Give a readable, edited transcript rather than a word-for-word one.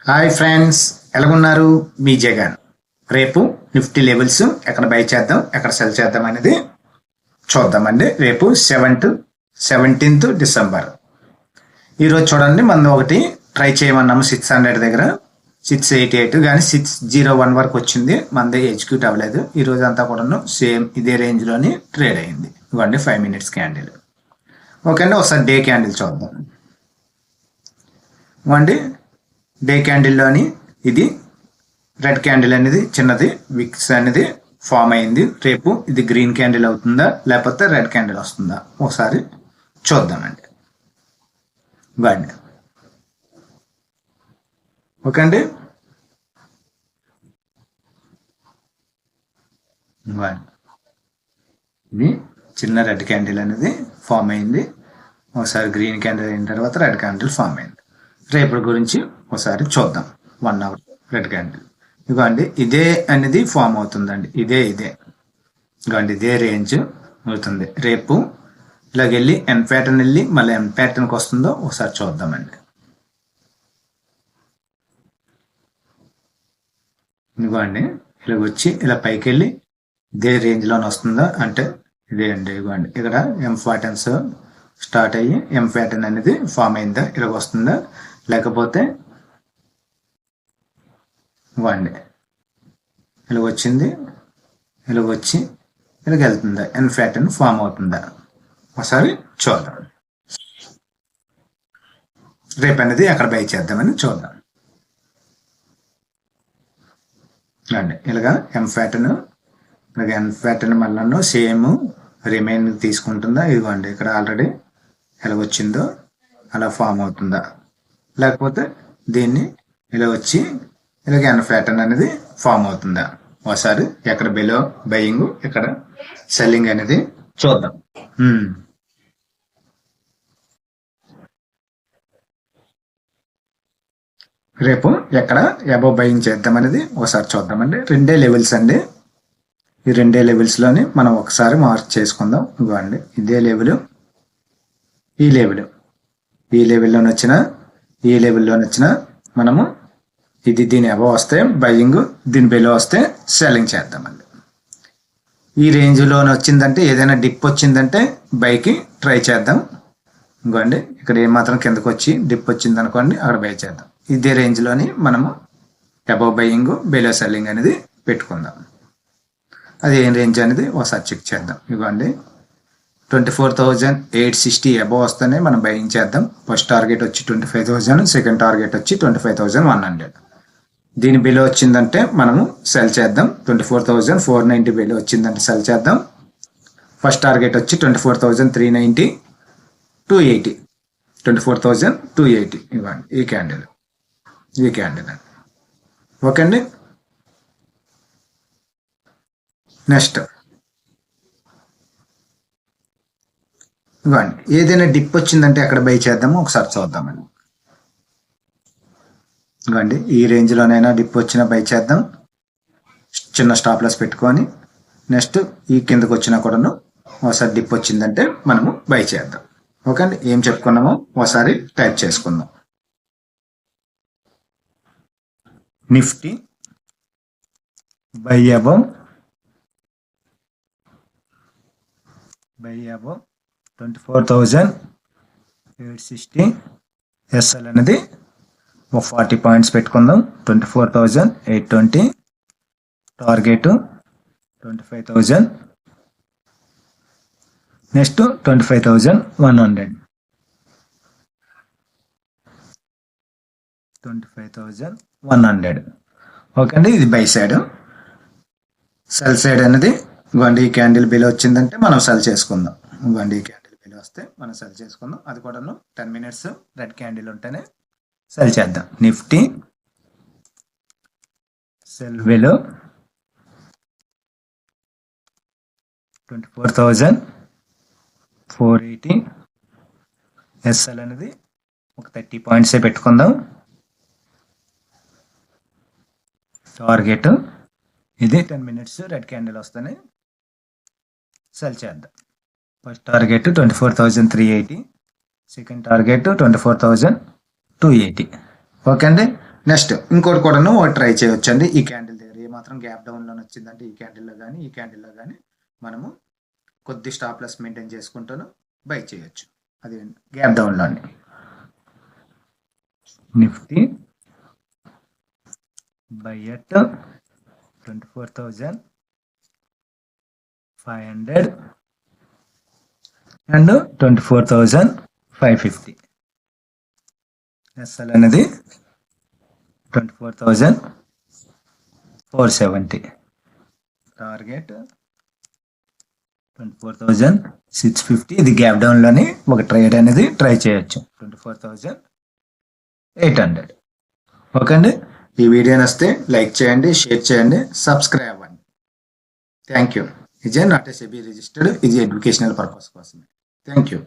Hi friends, ఎలాగున్నారు? మీ జగన్. రేపు నిఫ్టీ లెవెల్స్ ఎక్కడ బై చేద్దాం, ఎక్కడ సెల్ చేద్దాం అనేది చూద్దామండి. రేపు 17th డిసెంబర్. ఈరోజు చూడండి, మనం ఒకటి ట్రై చేయమన్నాము 600 దగ్గర 688, కానీ 601 వరకు వచ్చింది. మనది ఎగ్జిక్యూట్ అవ్వలేదు. ఈరోజు అంతా కూడా సేమ్ ఇదే రేంజ్లోని ట్రేడ్ అయింది. ఇవ్వండి 5 minutes క్యాండిల్. ఓకే అండి, ఒకసారి డే క్యాండిల్ చూద్దాం. ఇవ్వండి డే క్యాండిల్లోని ఇది రెడ్ క్యాండిల్ అనేది చిన్నది విక్స్ అనేది ఫామ్ అయింది. రేపు ఇది గ్రీన్ క్యాండిల్ అవుతుందా లేకపోతే రెడ్ క్యాండిల్ వస్తుందా ఒకసారి చూద్దామండి. ఇవ్వండి ఓకే అండి. ఇవ్వండి ఇది చిన్న రెడ్ క్యాండిల్ అనేది ఫామ్ అయింది. ఒకసారి గ్రీన్ క్యాండిల్ అయిన తర్వాత రెడ్ క్యాండిల్ ఫామ్ అయింది. రేపటి గురించి ఒకసారి చూద్దాం. 1 hour రెడ్ క్యాండిల్. ఇవ్వండి ఇదే అనేది ఫామ్ అవుతుందండి. ఇదే ఇవ్వండి ఇదే రేంజ్ అవుతుంది. రేపు ఇలాగెళ్ళి ఎన్ ప్యాటర్న్ వెళ్ళి మళ్ళీ ఎన్ ప్యాటర్న్కి వస్తుందో ఒకసారి చూద్దామండి. ఇవ్వండి ఇలాగ వచ్చి ఇలా పైకి వెళ్ళి ఇదే రేంజ్లోనే వస్తుందా అంటే ఇదే అండి. ఇవ్వండి ఇక్కడ ఎం ప్యాటర్న్స్ స్టార్ట్ అయ్యి ఎం ప్యాటర్న్ అనేది ఫామ్ అయిందా, ఇలాగ వస్తుందా, లేకపోతే ఇవ్వండి ఇలాగ వచ్చింది, ఇలాగ వచ్చి ఇలాగ వెళ్తుందా, ఎన్ ప్యాటర్న్ ఫామ్ అవుతుందా ఒకసారి చూద్దాం. రేపు అనేది ఎక్కడ బై చేద్దామని చూద్దాం. అండి ఇలాగ ఎం ప్యాటర్న్, ఇలాగ ఎన్ ప్యాటర్న్ మళ్ళీ సేమ్ రిమైన్ తీసుకుంటుందా, ఇదిగోండి ఇక్కడ ఆల్రెడీ ఎలా వచ్చిందో అలా ఫామ్ అవుతుందా, లేకపోతే దీన్ని ఇలా వచ్చి ఇలాగ ఎన్ ప్యాటర్న్ అనేది ఫామ్ అవుతుందా ఒకసారి ఎక్కడ బిలో బయింగ్ ఇక్కడ సెల్లింగ్ అనేది చూద్దాం. రేపు ఎక్కడ అబవ్ బయింగ్ చేద్దాం అనేది ఒకసారి చూద్దామండి. 2 లెవెల్స్ అండి. ఈ 2 లెవెల్స్లోని మనం ఒకసారి మార్క్ చేసుకుందాం. ఇవ్వండి ఇదే లెవెల్, ఈ లెవెల్, ఈ లెవెల్లోని వచ్చిన, ఈ లెవెల్లోని వచ్చిన మనము ఇది దీని అబవ్ వస్తే బయింగ్, దీని బిలో వస్తే సెల్లింగ్ చేద్దామండి. ఈ రేంజ్లోని వచ్చిందంటే ఏదైనా డిప్ వచ్చిందంటే బైకి ట్రై చేద్దాం. ఇంకోండి ఇక్కడ ఏమాత్రం కిందకు వచ్చి డిప్ వచ్చింది అనుకోండి అక్కడ బై చేద్దాం. ఇదే రేంజ్లోని మనము అబవ్ బయింగ్ బిలో సెల్లింగ్ అనేది పెట్టుకుందాం. అది ఏం రేంజ్ అనేది ఒకసారి చెక్ చేద్దాం. ఇవ్వండి 24,860 అబవ్ వస్తేనే మనం బయింగ్ చేద్దాం. ఫస్ట్ టార్గెట్ వచ్చి 25,000, సెకండ్ టార్గెట్ వచ్చి 25,100. దీని బిలో వచ్చిందంటే మనము సెల్ చేద్దాం. 24,490 బిలో వచ్చిందంటే సెల్ చేద్దాం. ఫస్ట్ టార్గెట్ వచ్చి 24,390, 280, 24,280. ఇవ్వండి ఈ క్యాండిల్ అండి. ఓకే అండి. నెక్స్ట్ ఇవ్వండి ఏదైనా డిప్ వచ్చిందంటే ఎక్కడ బై చేద్దామో ఒకసారి చూద్దామండి. ఇవ్వండి ఈ రేంజ్లోనైనా డిప్ వచ్చినా బై చేద్దాం, చిన్న స్టాప్ లాస్ పెట్టుకొని. నెక్స్ట్ ఈ కిందకు వచ్చినా కూడాను ఒకసారి డిప్ వచ్చిందంటే మనము బై చేద్దాం. ఓకే అండి. ఏం చెప్పుకున్నామో ఒకసారి టైప్ చేసుకుందాం. Nifty by above 24,860. ఎస్ఎల్ అనేది 40 పాయింట్స్ పెట్టుకుందాం. 24,820. టార్గెట్ 25,000. నెక్స్ట్ 25,100. 25,100. ఓకే అండి. ఇది బై సైడ్. సెల్ సైడ్ అనేది ఇవ్వండి ఈ క్యాండిల్ బిలో వచ్చిందంటే మనం సెల్ చేసుకుందాం. ఇవ్వండి ఈ క్యాండిల్ బిలో వస్తే మనం సెల్ చేసుకుందాం. అది కూడా 10 minutes రెడ్ క్యాండిల్ ఉంటేనే సెల్ చేద్దాం. Nifty cell below 24,480. ఎస్ఎల్ అనేది ఒక 30 పాయింట్సే పెట్టుకుందాం. టార్గెట్ ఇది 10 minutes రెడ్ క్యాండిల్ వస్తేనే సెల్ చేద్దాం. First target 24,380, second target 24,280. Okay అండి. నెక్స్ట్ ఇంకోటి కూడాను ట్రై చేయొచ్చు అండి. ఈ క్యాండిల్ దగ్గర ఏమాత్రం గ్యాప్ డౌన్లో వచ్చిందంటే ఈ క్యాండిల్లో కానీ మనము కొద్ది స్టాప్ లాస్ మెయింటైన్ చేసుకుంటాను బై చేయొచ్చు. అది గ్యాప్ డౌన్లోని Nifty buy at 24,500 and 24,550. SL అనేది 24,470. టార్గెట్ 24,650. ఇది గ్యాప్ డౌన్లోని ఒక ట్రేడ్ అనేది ట్రై చేయొచ్చు. 24,800. ఓకే అండి. ఈ వీడియో నచ్చితే లైక్ చేయండి, షేర్ చేయండి, సబ్స్క్రైబ్ అవ్వండి. Thank you. ఇది నాట్ ఏ సెబీ రిజిస్టర్డ్, ఇది ఎడ్యుకేషనల్ పర్పస్ కోసమే. Thank you.